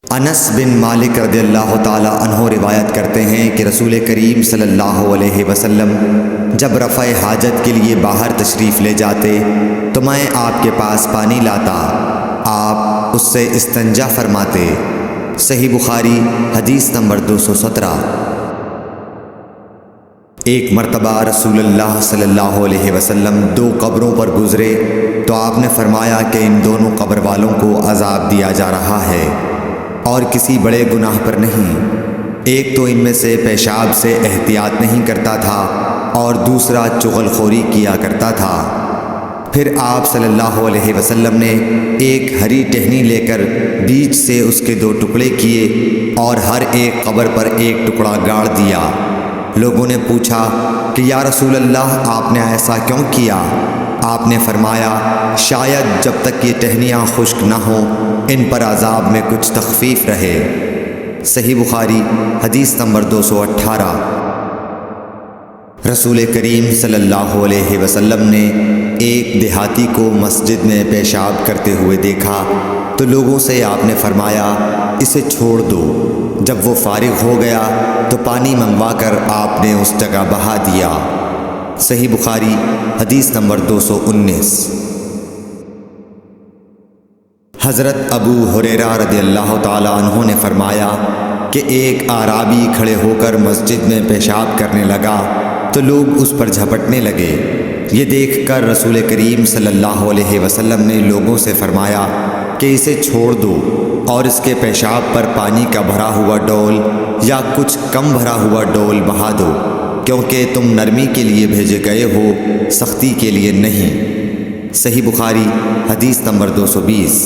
انس بن مالک رضی اللہ تعالی عنہ روایت کرتے ہیں کہ رسول کریم صلی اللہ علیہ وسلم جب رفع حاجت کے لیے باہر تشریف لے جاتے تو میں آپ کے پاس پانی لاتا، آپ اس سے استنجا فرماتے۔ صحیح بخاری حدیث نمبر 217۔ ایک مرتبہ رسول اللہ صلی اللہ علیہ وسلم 2 قبروں پر گزرے تو آپ نے فرمایا کہ ان دونوں قبر والوں کو عذاب دیا جا رہا ہے اور کسی بڑے گناہ پر نہیں۔ ایک تو ان میں سے پیشاب سے احتیاط نہیں کرتا تھا اور دوسرا چغل خوری کیا کرتا تھا۔ پھر آپ صلی اللہ علیہ وسلم نے ایک ہری ٹہنی لے کر بیچ سے اس کے 2 ٹکڑے کیے اور ہر ایک قبر پر ایک ٹکڑا گاڑ دیا۔ لوگوں نے پوچھا کہ یا رسول اللہ آپ نے ایسا کیوں کیا؟ آپ نے فرمایا شاید جب تک یہ ٹہنیاں خشک نہ ہوں ان پر عذاب میں کچھ تخفیف رہے۔ صحیح بخاری حدیث نمبر 218۔ رسول کریم صلی اللہ علیہ وسلم نے ایک دیہاتی کو مسجد میں پیشاب کرتے ہوئے دیکھا تو لوگوں سے آپ نے فرمایا اسے چھوڑ دو۔ جب وہ فارغ ہو گیا تو پانی منگوا کر آپ نے اس جگہ بہا دیا۔ صحیح بخاری حدیث نمبر 219۔ حضرت ابو ہریرہ رضی اللہ تعالی عنہ نے فرمایا کہ ایک اعرابی کھڑے ہو کر مسجد میں پیشاب کرنے لگا تو لوگ اس پر جھپٹنے لگے۔ یہ دیکھ کر رسول کریم صلی اللہ علیہ وسلم نے لوگوں سے فرمایا کہ اسے چھوڑ دو اور اس کے پیشاب پر پانی کا بھرا ہوا ڈول یا کچھ کم بھرا ہوا ڈول بہا دو، کیونکہ تم نرمی کے لیے بھیجے گئے ہو، سختی کے لیے نہیں۔ صحیح بخاری حدیث نمبر 220۔